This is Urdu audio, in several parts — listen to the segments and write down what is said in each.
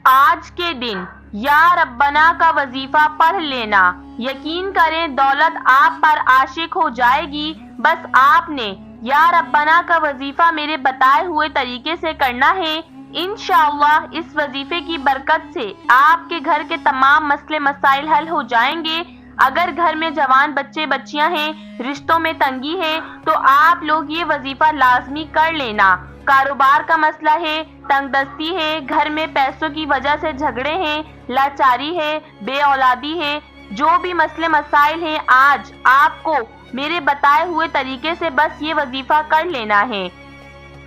آج کے دن یا ربنا کا وظیفہ پڑھ لینا، یقین کریں دولت آپ پر عاشق ہو جائے گی۔ بس آپ نے یا ربنا کا وظیفہ میرے بتائے ہوئے طریقے سے کرنا ہے۔ انشاءاللہ اس وظیفے کی برکت سے آپ کے گھر کے تمام مسئلے مسائل حل ہو جائیں گے۔ اگر گھر میں جوان بچے بچیاں ہیں، رشتوں میں تنگی ہے، تو آپ لوگ یہ وظیفہ لازمی کر لینا۔ کاروبار کا مسئلہ ہے، تنگ دستی ہے، گھر میں پیسوں کی وجہ سے جھگڑے ہیں، لاچاری ہے، بے اولادی ہے، جو بھی مسئلے مسائل ہیں، آج آپ کو میرے بتائے ہوئے طریقے سے بس یہ وظیفہ کر لینا ہے۔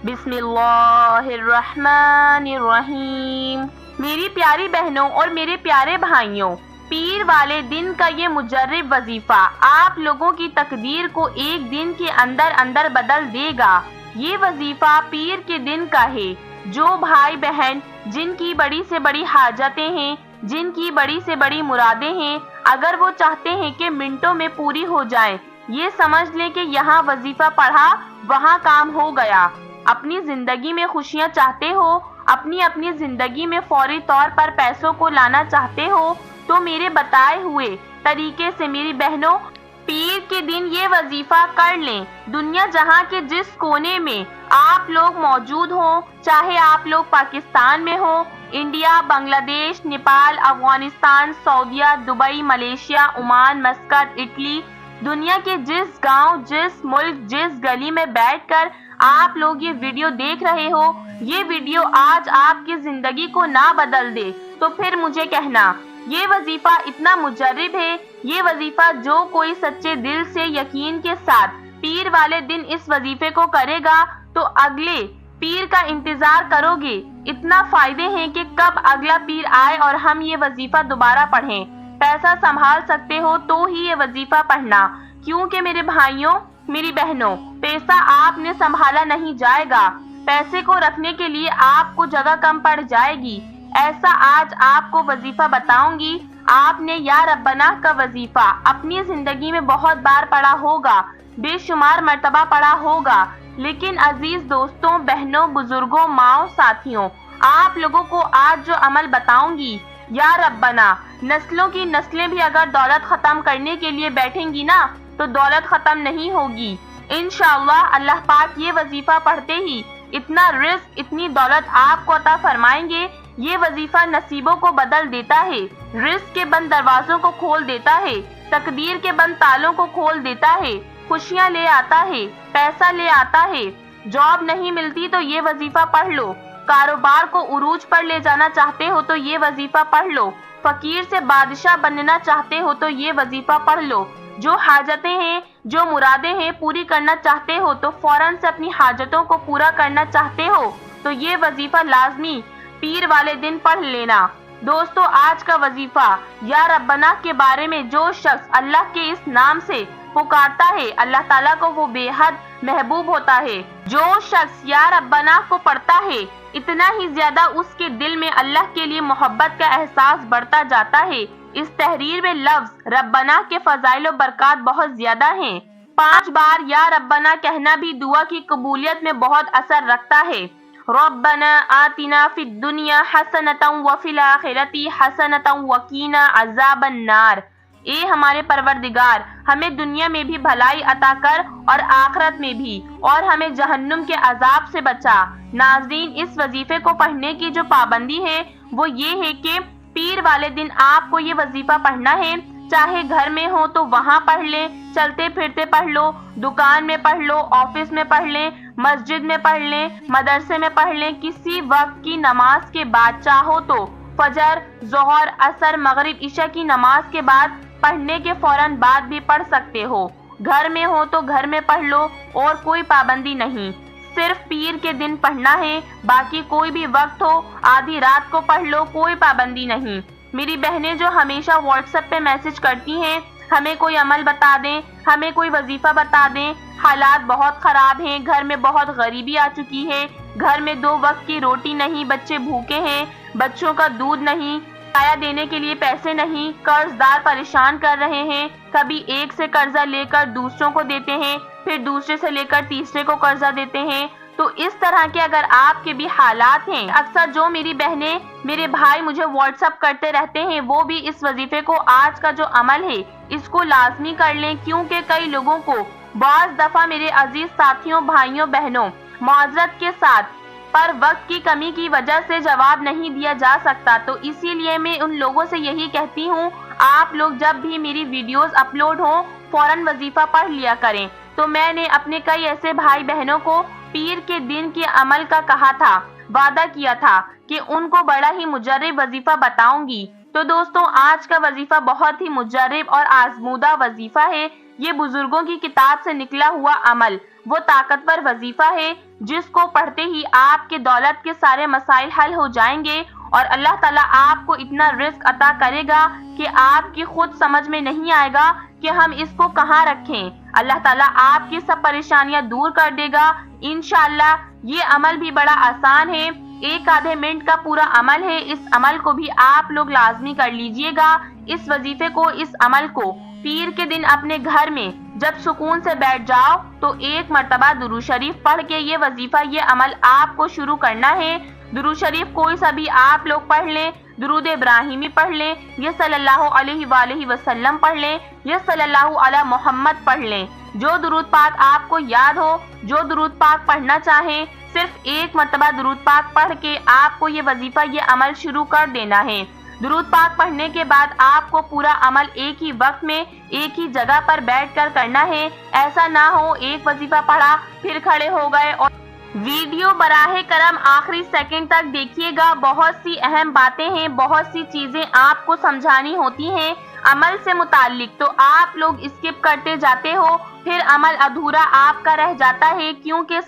بسم اللہ الرحمن الرحیم۔ میری پیاری بہنوں اور میرے پیارے بھائیوں، پیر والے دن کا یہ مجرب وظیفہ آپ لوگوں کی تقدیر کو ایک دن کے اندر اندر بدل دے گا۔ یہ وظیفہ پیر کے دن کا ہے۔ جو بھائی بہن جن کی بڑی سے بڑی حاجتیں ہیں، جن کی بڑی سے بڑی مرادیں ہیں، اگر وہ چاہتے ہیں کہ منٹوں میں پوری ہو جائیں، یہ سمجھ لیں کہ یہاں وظیفہ پڑھا وہاں کام ہو گیا۔ اپنی زندگی میں خوشیاں چاہتے ہو، اپنی زندگی میں فوری طور پر پیسوں کو لانا چاہتے ہو، تو میرے بتائے ہوئے طریقے سے میری بہنوں پیر کے دن یہ وظیفہ کر لیں۔ دنیا جہاں کے جس کونے میں آپ لوگ موجود ہوں، چاہے آپ لوگ پاکستان میں ہوں، انڈیا، بنگلہ دیش، نیپال، افغانستان، سعودیہ، Dubai, Malaysia, Oman, Muscat, Italy, دنیا کے جس گاؤں، جس ملک، جس گلی میں بیٹھ کر آپ لوگ یہ ویڈیو دیکھ رہے ہو، یہ ویڈیو آج آپ کی زندگی کو نہ بدل دے تو پھر مجھے کہنا۔ یہ وظیفہ اتنا مجرب ہے، یہ وظیفہ جو کوئی سچے دل سے یقین کے ساتھ پیر والے دن اس وظیفے کو کرے گا تو اگلے پیر کا انتظار کرو گے۔ اتنا فائدے ہیں کہ کب اگلا پیر آئے اور ہم یہ وظیفہ دوبارہ پڑھیں۔ پیسہ سنبھال سکتے ہو تو ہی یہ وظیفہ پڑھنا، کیونکہ میرے بھائیوں میری بہنوں پیسہ آپ نے سنبھالا نہیں جائے گا۔ پیسے کو رکھنے کے لیے آپ کو جگہ کم پڑ جائے گی۔ ایسا آج آپ کو وظیفہ بتاؤں گی۔ آپ نے یا ربنا کا وظیفہ اپنی زندگی میں بہت بار پڑھا ہوگا، بے شمار مرتبہ پڑھا ہوگا، لیکن عزیز دوستوں، بہنوں، بزرگوں، ماؤں، ساتھیوں، آپ لوگوں کو آج جو عمل بتاؤں گی، یا ربنا، نسلوں کی نسلیں بھی اگر دولت ختم کرنے کے لیے بیٹھیں گی نا تو دولت ختم نہیں ہوگی۔ انشاءاللہ اللہ پاک یہ وظیفہ پڑھتے ہی اتنا رزق، اتنی دولت آپ کو عطا فرمائیں گے۔ یہ وظیفہ نصیبوں کو بدل دیتا ہے، رزق کے بند دروازوں کو کھول دیتا ہے، تقدیر کے بند تالوں کو کھول دیتا ہے، خوشیاں لے آتا ہے، پیسہ لے آتا ہے۔ جاب نہیں ملتی تو یہ وظیفہ پڑھ لو، کاروبار کو عروج پر لے جانا چاہتے ہو تو یہ وظیفہ پڑھ لو، فقیر سے بادشاہ بننا چاہتے ہو تو یہ وظیفہ پڑھ لو، جو حاجتیں ہیں، جو مرادیں ہیں پوری کرنا چاہتے ہو تو فوراً سے اپنی حاجتوں کو پورا کرنا چاہتے ہو تو یہ وظیفہ لازمی پیر والے دن پڑھ لینا۔ دوستو، آج کا وظیفہ یا ربنا کے بارے میں جو شخص اللہ کے اس نام سے پکارتا ہے، اللہ تعالیٰ کو وہ بے حد محبوب ہوتا ہے۔ جو شخص یا ربنا کو پڑھتا ہے، اتنا ہی زیادہ اس کے دل میں اللہ کے لیے محبت کا احساس بڑھتا جاتا ہے۔ اس تحریر میں لفظ ربنا کے فضائل و برکات بہت زیادہ ہیں۔ 5 بار یا ربنا کہنا بھی دعا کی قبولیت میں بہت اثر رکھتا ہے۔ ربنا آتنا فی الدنیا حسنۃ وفی الآخرۃ حسنۃ وقینا عذاب النار۔ اے ہمارے پروردگار، ہمیں دنیا میں بھی بھلائی عطا کر اور آخرت میں بھی، اور ہمیں جہنم کے عذاب سے بچا۔ ناظرین، اس وظیفے کو پڑھنے کی جو پابندی ہے وہ یہ ہے کہ پیر والے دن آپ کو یہ وظیفہ پڑھنا ہے، چاہے گھر میں ہو تو وہاں پڑھ لیں، چلتے پھرتے پڑھ لو، دکان میں پڑھ لو، آفس میں پڑھ لیں، مسجد میں پڑھ لیں، مدرسے میں پڑھ لیں، کسی وقت کی نماز کے بعد، چاہو تو فجر، ظہر، عصر، مغرب، عشاء کی نماز کے بعد پڑھنے کے فوراً بعد بھی پڑھ سکتے ہو۔ گھر میں ہو تو گھر میں پڑھ لو، اور کوئی پابندی نہیں، صرف پیر کے دن پڑھنا ہے، باقی کوئی بھی وقت ہو، آدھی رات کو پڑھ لو، کوئی پابندی نہیں۔ میری بہنیں جو ہمیشہ واٹس ایپ پہ میسج کرتی ہیں، ہمیں کوئی عمل بتا دیں، ہمیں کوئی وظیفہ بتا دیں، حالات بہت خراب ہیں، گھر میں بہت غریبی آ چکی ہے، گھر میں 2 وقت کی روٹی نہیں، بچے بھوکے ہیں، بچوں کا دودھ نہیں، کرایہ دینے کے لیے پیسے نہیں، قرض دار پریشان کر رہے ہیں، کبھی ایک سے قرضہ لے کر دوسروں کو دیتے ہیں، پھر دوسرے سے لے کر تیسرے کو قرضہ دیتے ہیں، تو اس طرح کے اگر آپ کے بھی حالات ہیں، اکثر جو میری بہنیں میرے بھائی مجھے واٹس ایپ کرتے رہتے ہیں، وہ بھی اس وظیفے کو، آج کا جو عمل ہے اس کو لازمی کر لیں، کیونکہ کئی لوگوں کو بعض دفعہ میرے عزیز ساتھیوں، بھائیوں، بہنوں، معذرت کے ساتھ پر وقت کی کمی کی وجہ سے جواب نہیں دیا جا سکتا، تو اسی لیے میں ان لوگوں سے یہی کہتی ہوں، آپ لوگ جب بھی میری ویڈیوز اپلوڈ ہوں فوراً وظیفہ پڑھ لیا کریں۔ تو میں نے اپنے کئی ایسے بھائی بہنوں کو پیر کے دن کے عمل کا کہا تھا، وعدہ کیا تھا کہ ان کو بڑا ہی مجرب وظیفہ بتاؤں گی۔ تو دوستوں، آج کا وظیفہ بہت ہی مجرب اور آزمودہ وظیفہ ہے۔ یہ بزرگوں کی کتاب سے نکلا ہوا عمل، وہ طاقتور وظیفہ ہے جس کو پڑھتے ہی آپ کے دولت کے سارے مسائل حل ہو جائیں گے، اور اللہ تعالیٰ آپ کو اتنا رزق عطا کرے گا کہ آپ کی خود سمجھ میں نہیں آئے گا کہ ہم اس کو کہاں رکھیں۔ اللہ تعالیٰ آپ کی سب پریشانیاں دور کر دے گا انشاءاللہ۔ یہ عمل بھی بڑا آسان ہے، 1 منٹ کا پورا عمل ہے۔ اس عمل کو بھی آپ لوگ لازمی کر لیجئے گا۔ اس وظیفے کو، اس عمل کو پیر کے دن اپنے گھر میں جب سکون سے بیٹھ جاؤ تو 1 مرتبہ درود شریف پڑھ کے یہ وظیفہ، یہ عمل آپ کو شروع کرنا ہے۔ درود شریف کوئی سا بھی آپ لوگ پڑھ لیں، درود ابراہیمی پڑھ لیں، یہ صلی اللہ علیہ وآلہ وسلم پڑھ لیں، یہ صلی اللہ علی محمد پڑھ لیں۔ جو درود پاک آپ کو یاد ہو، جو درود پاک پڑھنا چاہیں، صرف 1 مرتبہ درود پاک پڑھ کے آپ کو یہ وظیفہ، یہ عمل شروع کر دینا ہے۔ درود پاک پڑھنے کے بعد آپ کو پورا عمل ایک ہی وقت میں ایک ہی جگہ پر بیٹھ کر کرنا ہے۔ ایسا نہ ہو ایک وظیفہ پڑھا پھر کھڑے ہو گئے۔ اور ویڈیو براہ کرم آخری سیکنڈ تک دیکھیے گا، بہت سی اہم باتیں ہیں، بہت سی چیزیں آپ کو سمجھانی ہوتی ہیں عمل سے متعلق، تو آپ لوگ اسکپ کرتے جاتے ہو، پھر عمل ادھورا آپ کا رہ جاتا ہے، کیونکہ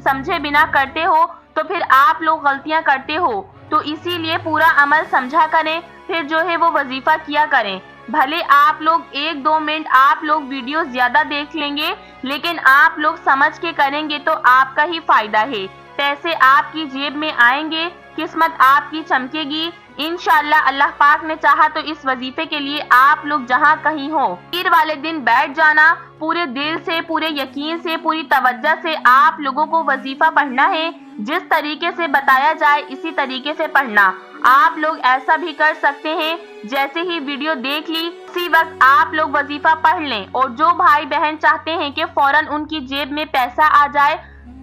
سمجھے بنا کرتے ہو تو پھر آپ لوگ غلطیاں کرتے ہو۔ تو اسی لیے پورا عمل سمجھا کریں، پھر جو ہے وہ وظیفہ کیا کریں۔ بھلے آپ لوگ 1-2 منٹ آپ لوگ ویڈیو زیادہ دیکھ لیں گے، لیکن آپ لوگ سمجھ کے کریں گے تو آپ کا ہی فائدہ ہے۔ پیسے آپ کی جیب میں آئیں گے، قسمت آپ کی چمکے گی انشاءاللہ۔ اللہ پاک نے چاہا تو اس وظیفے کے لیے آپ لوگ جہاں کہیں ہو، پیر والے دن بیٹھ جانا، پورے دل سے، پورے یقین سے، پوری توجہ سے آپ لوگوں کو وظیفہ پڑھنا ہے۔ جس طریقے سے بتایا جائے اسی طریقے سے پڑھنا۔ آپ لوگ ایسا بھی کر سکتے ہیں، جیسے ہی ویڈیو دیکھ لی اسی وقت آپ لوگ وظیفہ پڑھ لیں، اور جو بھائی بہن چاہتے ہیں کہ فوراً ان کی جیب میں پیسہ آ جائے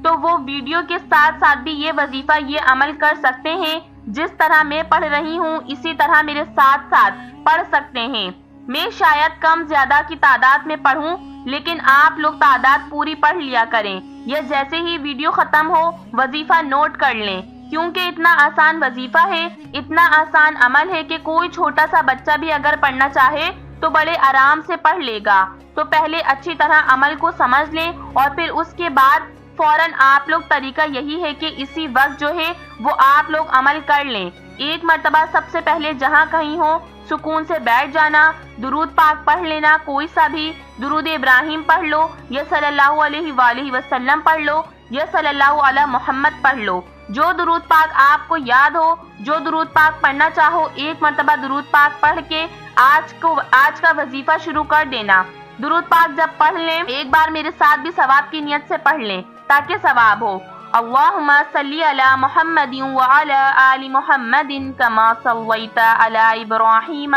تو وہ ویڈیو کے ساتھ ساتھ بھی یہ وظیفہ، یہ عمل کر سکتے ہیں۔ جس طرح میں پڑھ رہی ہوں اسی طرح میرے ساتھ ساتھ پڑھ سکتے ہیں۔ میں شاید کم زیادہ کی تعداد میں پڑھوں، لیکن آپ لوگ تعداد پوری پڑھ لیا کریں، یا جیسے ہی ویڈیو ختم ہو وظیفہ نوٹ کر لیں، کیونکہ اتنا آسان وظیفہ ہے، اتنا آسان عمل ہے کہ کوئی چھوٹا سا بچہ بھی اگر پڑھنا چاہے تو بڑے آرام سے پڑھ لے گا۔ تو پہلے اچھی طرح عمل کو سمجھ لیں، اور پھر اس کے بعد فوراً آپ لوگ، طریقہ یہی ہے کہ اسی وقت جو ہے وہ آپ لوگ عمل کر لیں۔ 1 مرتبہ سب سے پہلے جہاں کہیں ہو سکون سے بیٹھ جانا، درود پاک پڑھ لینا، کوئی سا بھی درود ابراہیم پڑھ لو، یا صلی اللہ علیہ وآلہ وسلم پڑھ لو، یا صلی اللہ علی محمد پڑھ لو۔ جو درود پاک آپ کو یاد ہو، جو درود پاک پڑھنا چاہو، 1 مرتبہ درود پاک پڑھ کے آج کا وظیفہ شروع کر دینا۔ درود پاک جب پڑھ لیں، ایک بار میرے ساتھ بھی ثواب کی نیت سے پڑھ لیں تاکہ ثواب ہو۔ اللہم صلی علی محمد وعلی آل محمد کما صلیت علی ابراہیم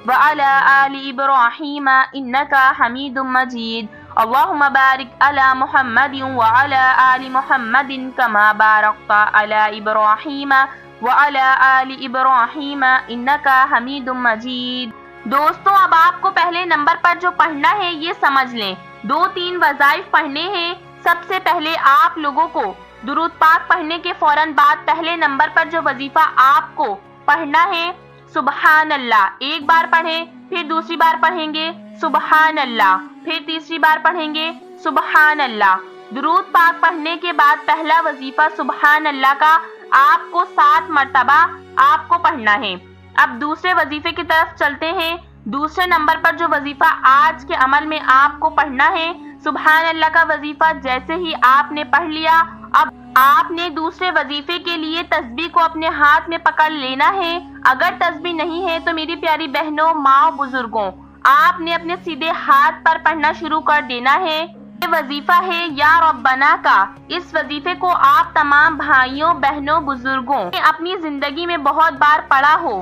وعلی آل ابراہیم انکا حمید مجید۔ اللہم بارک علی محمد وعلی آل محمد کما بارکت علی ابراہیم وعلی آل ابراہیم انکا حمید مجید۔ دوستوں، اب آپ کو پہلے نمبر پر جو پڑھنا ہے یہ سمجھ لیں۔ 2-3 وظائف پڑھنے ہیں۔ سب سے پہلے آپ لوگوں کو درود پاک پڑھنے کے فوراً بعد پہلے نمبر پر جو وظیفہ آپ کو پڑھنا ہے، سبحان اللہ 1 بار پڑھیں، پھر دوسری بار پڑھیں گے سبحان اللہ، پھر تیسری بار پڑھیں گے سبحان اللہ۔ درود پاک پڑھنے کے بعد پہلا وظیفہ سبحان اللہ کا آپ کو 7 مرتبہ آپ کو پڑھنا ہے۔ اب دوسرے وظیفے کی طرف چلتے ہیں۔ دوسرے نمبر پر جو وظیفہ آج کے عمل میں آپ کو پڑھنا ہے، سبحان اللہ کا وظیفہ جیسے ہی آپ نے پڑھ لیا، اب آپ نے دوسرے وظیفے کے لیے تسبیح کو اپنے ہاتھ میں پکڑ لینا ہے۔ اگر تسبیح نہیں ہے تو میری پیاری بہنوں، ماں، بزرگوں، آپ نے اپنے سیدھے ہاتھ پر پڑھنا شروع کر دینا ہے۔ یہ وظیفہ ہے یا ربنا کا۔ اس وظیفے کو آپ تمام بھائیوں بہنوں بزرگوں نے اپنی زندگی میں بہت بار پڑھا ہو،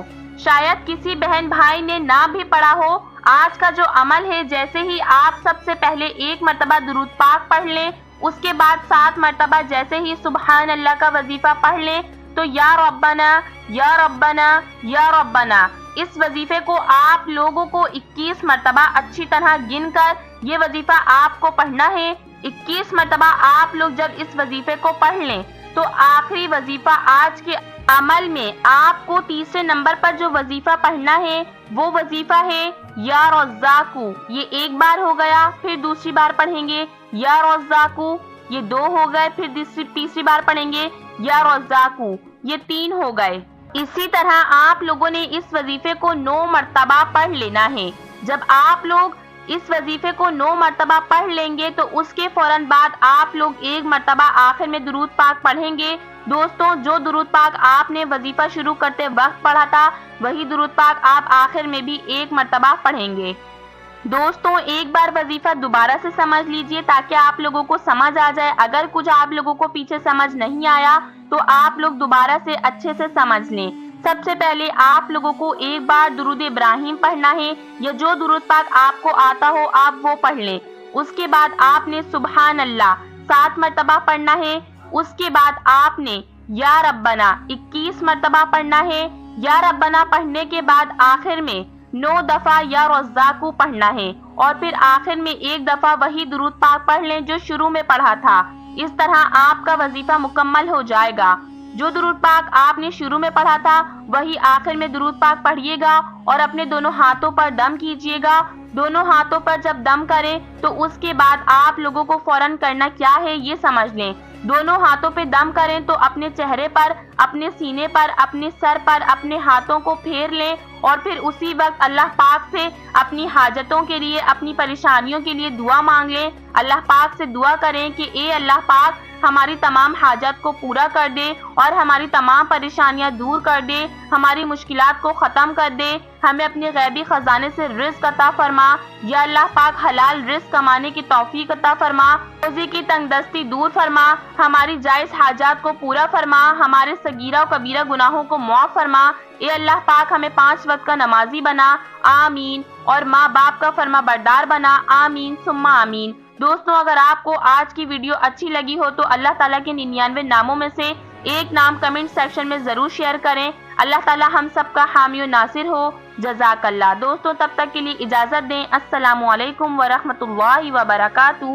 شاید کسی بہن بھائی نے نہ بھی پڑھا ہو۔ آج کا جو عمل ہے، جیسے ہی آپ سب سے پہلے 1 مرتبہ درود پاک پڑھ لیں، اس کے بعد 7 مرتبہ جیسے ہی سبحان اللہ کا وظیفہ پڑھ لیں تو یا ربنا یا ربنا یا ربنا، اس وظیفے کو آپ لوگوں کو 21 مرتبہ اچھی طرح گن کر یہ وظیفہ آپ کو پڑھنا ہے۔ 21 مرتبہ آپ لوگ جب اس وظیفے کو پڑھ لیں تو آخری وظیفہ آج کے عمل میں آپ کو تیسرے نمبر پر جو وظیفہ پڑھنا ہے وہ وظیفہ ہے یا رزاقو۔ یہ 1 بار ہو گیا، پھر دوسری بار پڑھیں گے یا رزاقو، یہ 2 ہو گئے، پھر تیسری بار پڑھیں گے یا رزاقو، یہ 3 ہو گئے۔ اسی طرح آپ لوگوں نے اس وظیفے کو 9 مرتبہ پڑھ لینا ہے۔ جب آپ لوگ اس وظیفے کو 9 مرتبہ پڑھ لیں گے تو اس کے فوراً بعد آپ لوگ 1 مرتبہ آخر میں درود پاک پڑھیں گے۔ دوستوں، جو درود پاک آپ نے وظیفہ شروع کرتے وقت پڑھا تھا وہی درود پاک آپ آخر میں بھی 1 مرتبہ پڑھیں گے۔ دوستوں، ایک بار وظیفہ دوبارہ سے سمجھ لیجئے تاکہ آپ لوگوں کو سمجھ آ جائے۔ اگر کچھ آپ لوگوں کو پیچھے سمجھ نہیں آیا تو آپ لوگ دوبارہ سے اچھے سے سمجھ لیں۔ سب سے پہلے آپ لوگوں کو 1 بار درود ابراہیم پڑھنا ہے، یا جو درود پاک آپ کو آتا ہو آپ وہ پڑھ لیں۔ اس کے بعد آپ نے سبحان اللہ 7 مرتبہ پڑھنا ہے۔ اس کے بعد آپ نے یا ربنا 21 مرتبہ پڑھنا ہے۔ یا ربنا پڑھنے کے بعد آخر میں 9 دفعہ یا رزاقو پڑھنا ہے، اور پھر آخر میں 1 دفعہ وہی درود پاک پڑھ لیں جو شروع میں پڑھا تھا۔ اس طرح آپ کا وظیفہ مکمل ہو جائے گا۔ جو درود پاک آپ نے شروع میں پڑھا تھا وہی آخر میں درود پاک پڑھیے گا، اور اپنے دونوں ہاتھوں پر دم کیجیے گا۔ دونوں ہاتھوں پر جب دم کریں تو اس کے بعد آپ لوگوں کو فوراً کرنا کیا ہے یہ سمجھ لیں۔ دونوں ہاتھوں پہ دم کریں تو اپنے چہرے پر، اپنے سینے پر، اپنے سر پر اپنے ہاتھوں کو پھیر لیں، اور پھر اسی وقت اللہ پاک سے اپنی حاجتوں کے لیے، اپنی پریشانیوں کے لیے دعا مانگ لیں۔ اللہ پاک سے دعا کریں کہ اے اللہ پاک ہماری تمام حاجت کو پورا کر دے، اور ہماری تمام پریشانیاں دور کر دے، ہماری مشکلات کو ختم کر دے، ہمیں اپنے غیبی خزانے سے رزق عطا فرما۔ یا اللہ پاک حلال رزق کمانے کی توفیق عطا فرما، روزی کی تنگ دستی دور فرما، ہماری جائز حاجات کو پورا فرما، ہمارے صغیرہ و کبیرہ گناہوں کو معاف فرما۔ اے اللہ پاک ہمیں 5 وقت کا نمازی بنا، آمین، اور ماں باپ کا فرما بردار بنا، آمین ثم آمین۔ دوستوں، اگر آپ کو آج کی ویڈیو اچھی لگی ہو تو اللہ تعالیٰ کے 99 ناموں میں سے ایک نام کمنٹ سیکشن میں ضرور شیئر کریں۔ اللہ تعالیٰ ہم سب کا حامی و ناصر ہو۔ جزاک اللہ۔ دوستوں، تب تک کے لیے اجازت دیں۔ السلام علیکم ورحمۃ اللہ وبرکاتہ۔